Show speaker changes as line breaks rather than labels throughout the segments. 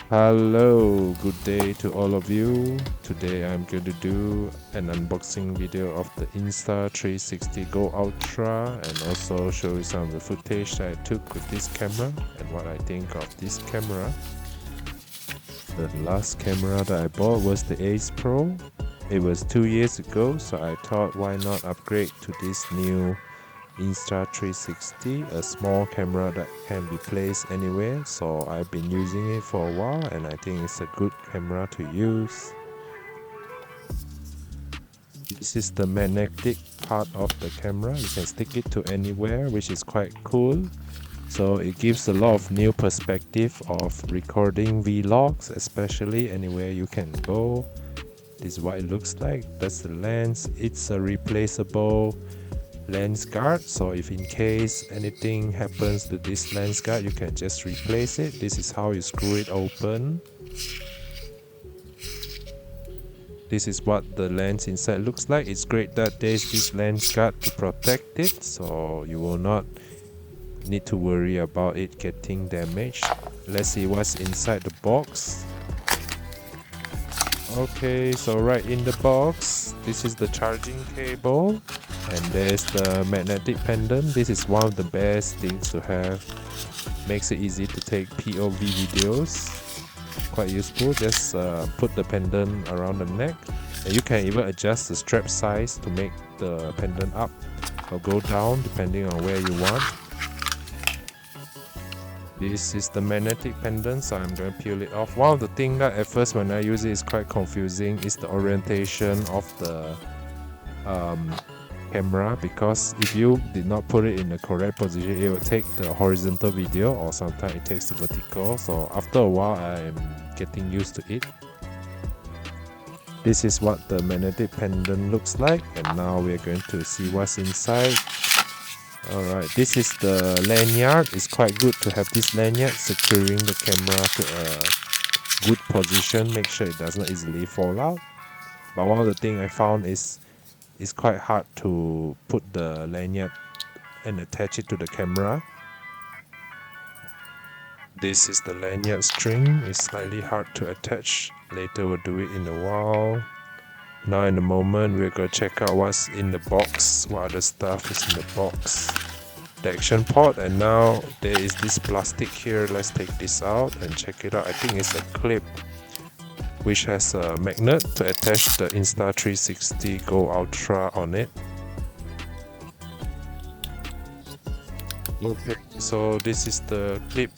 Hello, good day to all of you. Today I'm going to do an unboxing video of the Insta360 Go Ultra and also show you some of the footage that I took with this camera and what I think of this camera. The last camera that I bought was the Ace Pro. It was 2 years ago, so I thought why not upgrade to this new Insta360, a small camera that can be placed anywhere. So I've been using it for a while and I think it's a good camera to use. This is the magnetic part of the camera. You can stick it to anywhere, which is quite cool. So it gives a lot of new perspective of recording vlogs, especially anywhere you can go. This is what it looks like. That's the lens. It's a replaceable lens guard, so if in case anything happens to this lens guard, you can just replace it. This is how you screw it open. This is what the lens inside looks like. It's great that there's this lens guard to protect it, so you will not need to worry about it getting damaged. Let's see what's inside the box. Okay, so right in the box, this is the charging cable and there's the magnetic pendant. This is one of the best things to have. Makes it easy to take POV videos. Quite useful. Just put the pendant around the neck and you can even adjust the strap size to make the pendant up or go down depending on where you want. This is the magnetic pendant, so I'm going to peel it off. One of the things that at first when I use it is quite confusing is the orientation of the camera, because if you did not put it in the correct position, it will take the horizontal video or sometimes it takes the vertical. So after a while, I'm getting used to it. This is what the magnetic pendant looks like, and now we're going to see what's inside. Alright, this is the lanyard. It's quite good to have this lanyard securing the camera to a good position, make sure it does not easily fall out. But one of the things I found is it's quite hard to put the lanyard and attach it to the camera. This is the lanyard string. It's slightly hard to attach. Later we'll do it in a while. Now in the moment we're going to check out what's in the box, what other stuff is in the box. The action port, and now there is this plastic here. Let's take this out and check it out. I think it's a clip which has a magnet to attach the Insta360 Go Ultra on it. Okay, so this is the clip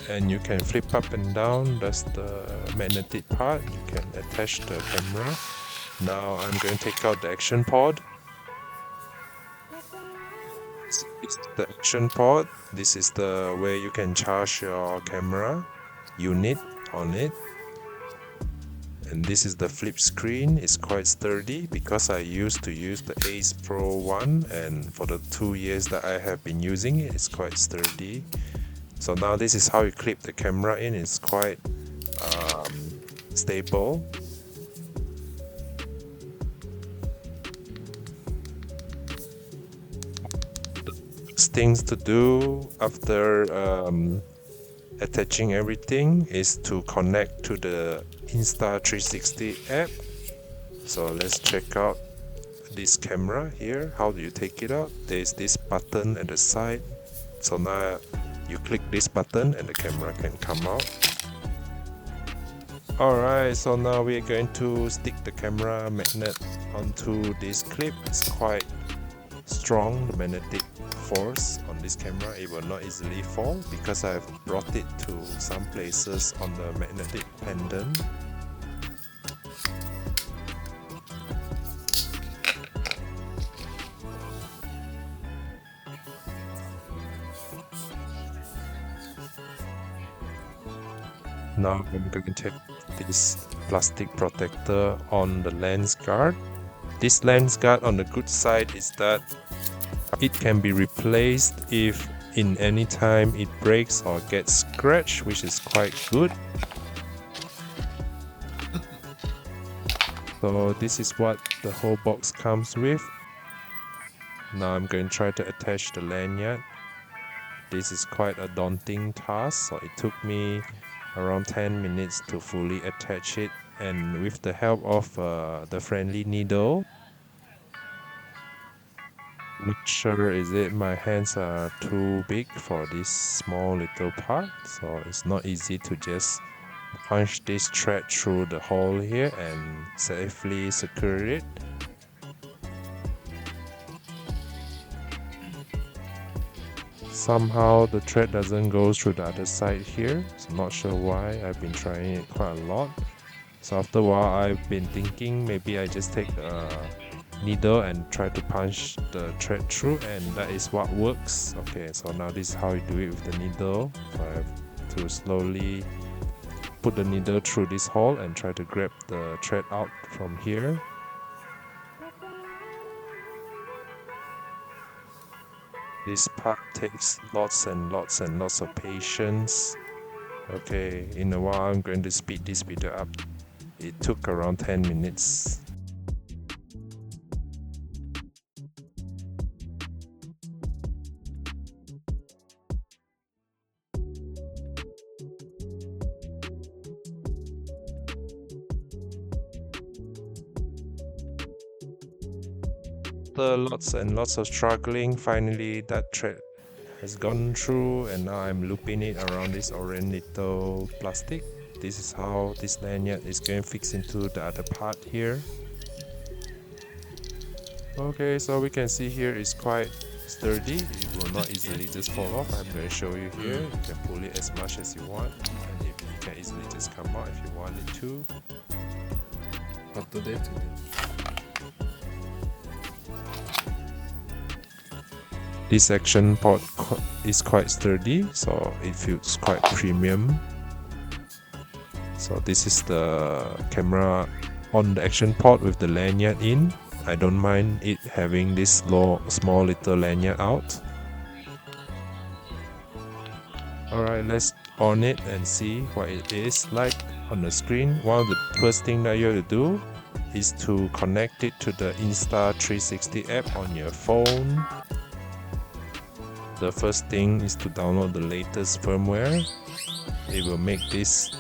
and you can flip up and down. That's the magnetic part. You can attach the camera. Now I'm going to take out the action port. It's the action port. This is the way you can charge your camera unit on it. And this is the flip screen. It's quite sturdy because I used to use the Ace Pro one, and for the 2 years that I have been using it, it's quite sturdy. So now this is how you clip the camera in. It's quite stable. Things to do after attaching everything is to connect to the Insta360 app. So let's check out this camera here. How do you take it out? There's this button at the side. So now you click this button and the camera can come out. Alright, so now we're going to stick the camera magnet onto this clip. It's quite strong, the magnetic force on this camera. It will not easily fall because I've brought it to some places on the magnetic pendant. Now I'm going to take this plastic protector on the lens guard. This lens guard, on the good side, is that it can be replaced if in any time it breaks or gets scratched, which is quite good. So this is what the whole box comes with. Now I'm going to try to attach the lanyard. This is quite a daunting task, so it took me around 10 minutes to fully attach it, and with the help of the friendly needle. Not sure is it my hands are too big for this small little part, so it's not easy to just punch this thread through the hole here and safely secure it. Somehow the thread doesn't go through the other side here, so not sure why. I've been trying it quite a lot. So after a while I've been thinking maybe I just take a needle and try to punch the thread through, and that is what works. Okay, so now this is how you do it with the needle. So I have to slowly put the needle through this hole and try to grab the thread out from here. This part takes lots and lots and lots of patience. Okay, in a while I'm going to speed this video up. It took around 10 minutes. After lots and lots of struggling, finally that thread has gone through, and now I'm looping it around this orange little plastic. This is how this lanyard is going to fix into the other part here. Okay, so we can see here it's quite sturdy. It will not easily just fall off. I'm going to show you here. You can pull it as much as you want, and it can easily just come out if you want it to. This action port is quite sturdy, so it feels quite premium. So this is the camera on the action port with the lanyard in. I don't mind it having this small little lanyard out. Alright, let's on it and see what it is like on the screen. One of the first thing that you have to do is to connect it to the Insta360 app on your phone. The first thing is to download the latest firmware. It will make this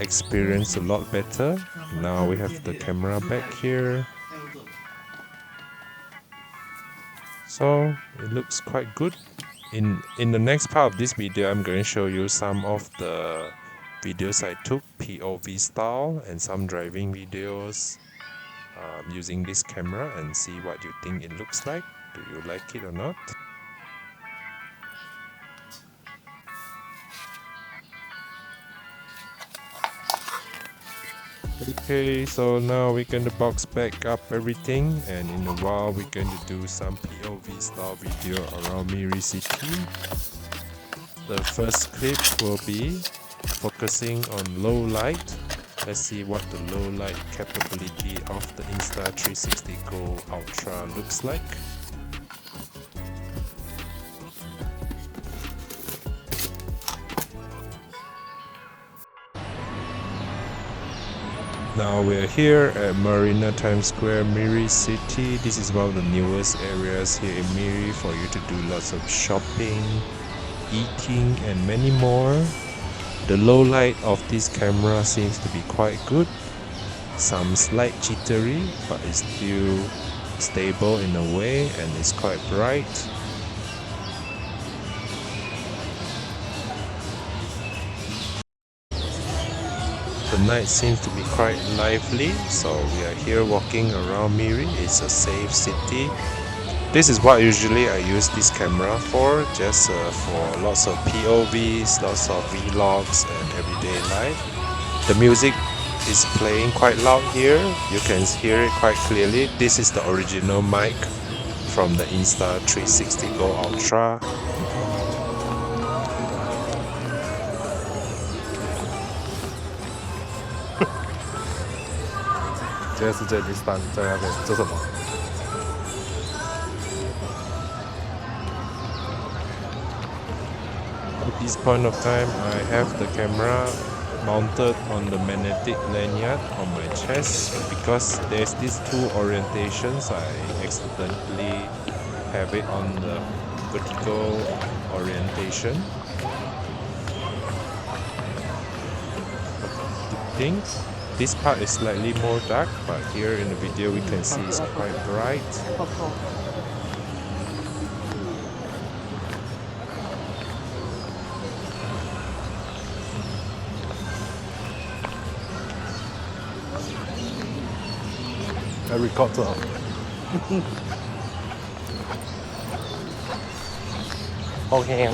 experience a lot better. Now we have the camera back here. So it looks quite good. In the next part of this video, I'm going to show you some of the videos I took POV style and some driving videos using this camera, and see what you think it looks like. Do you like it or not? Okay, so now we're going to box back up everything, and in a while we're going to do some POV style video around Miri City. The first clip will be focusing on low light. Let's see what the low light capability of the Insta360 Go Ultra looks like. Now we're here at Marina Times Square, Miri City. This is one of the newest areas here in Miri for you to do lots of shopping, eating and many more. The low light of this camera seems to be quite good. Some slight jittery, but it's still stable in a way, and it's quite bright. The night seems to be quite lively, so we are here walking around Miri. It's a safe city. This is what usually I use this camera for, just for lots of POVs, lots of vlogs and everyday life. The music is playing quite loud here. You can hear it quite clearly. This is the original mic from the Insta360 Go Ultra. At this point of time, I have the camera mounted on the magnetic lanyard on my chest. Because there's these two orientations, I accidentally have it on the vertical orientation. lighting. This part is slightly more dark, but here in the video we can see it's quite bright. I record 咗。OK。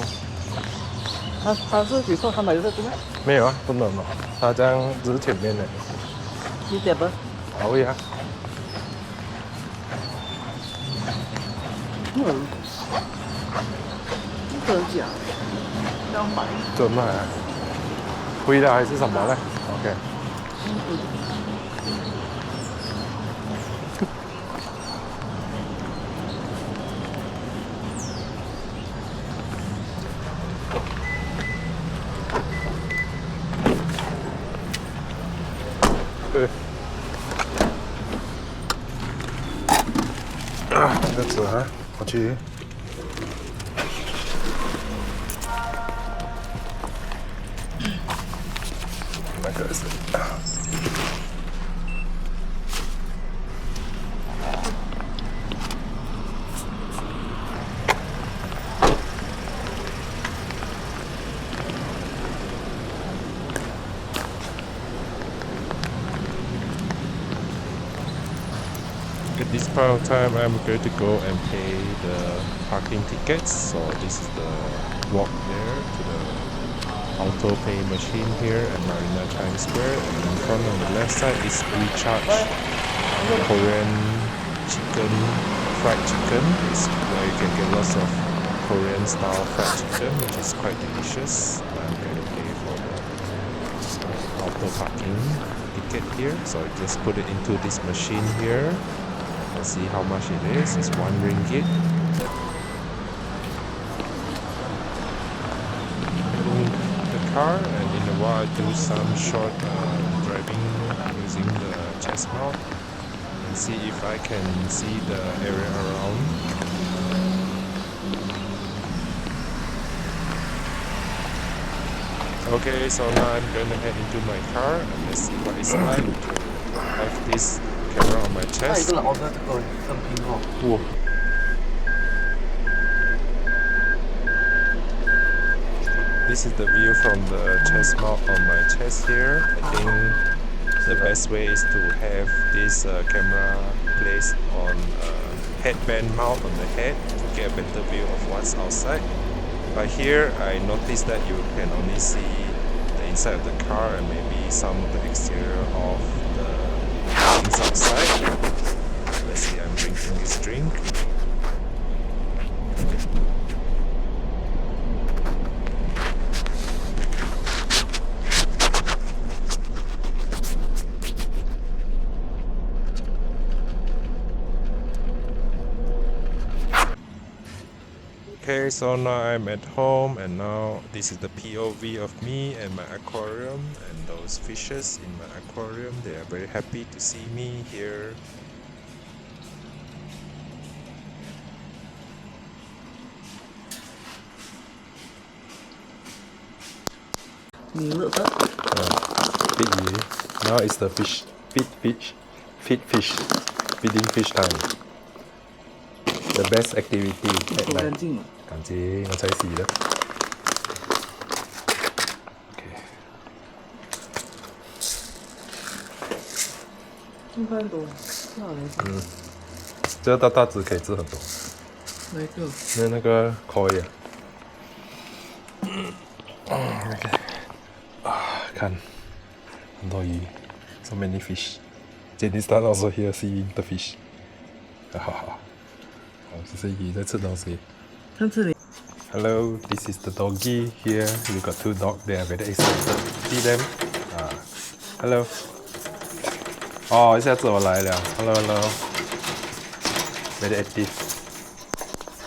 他是举错，他买的这个吗？
没有啊，不能哦，他这样只是前面的。
你点不？
可以啊。
真的假？200。
真卖啊？灰的还是什么呢 ？OK。对。那个纸啊，我去。那个是。At this point of time, I'm going to go and pay the parking tickets. So this is the walk there to the auto pay machine here at Marina Times Square. And in front on the left side is recharge Korean chicken, fried chicken. It's where you can get lots of Korean style fried chicken, which is quite delicious. I'm going to pay for the auto parking ticket here. So I just put it into this machine here. Let's see how much it is. It's 1 ringgit. The car, and in a while I do some short driving using the chest mount and see if I can see the area around. Okay, so now I'm gonna head into my car and let's see what it's like to have this camera on my chest. Whoa. This is the view from the chest mount on my chest here. I think the best way is to have this camera placed on a headband mount on the head to get a better view of what's outside. But here I noticed that you can only see the inside of the car and maybe some of the exterior of the things outside. Let's see, I'm drinking this drink. Okay, so now I'm at home and now this is the POV of me and my aquarium, and those fishes in my aquarium, they are very happy to see me here. Now it's the feed fish, feeding fish time. The best activity at night. 乾淨，我才洗的。Okay.
1块多，
这个大只可以吃很多。
哪一个？
那个可以啊。Okay. 看，很多鱼 ，so many fish. Jenny Stan also here seeing the fish. 哈哈。这是鱼在吃东西。
看这里。
Hello, this is the doggy here. You got 2 dogs. They are very excited. See them? Hello. 哦，一下子我来了。Hello, hello. Very active.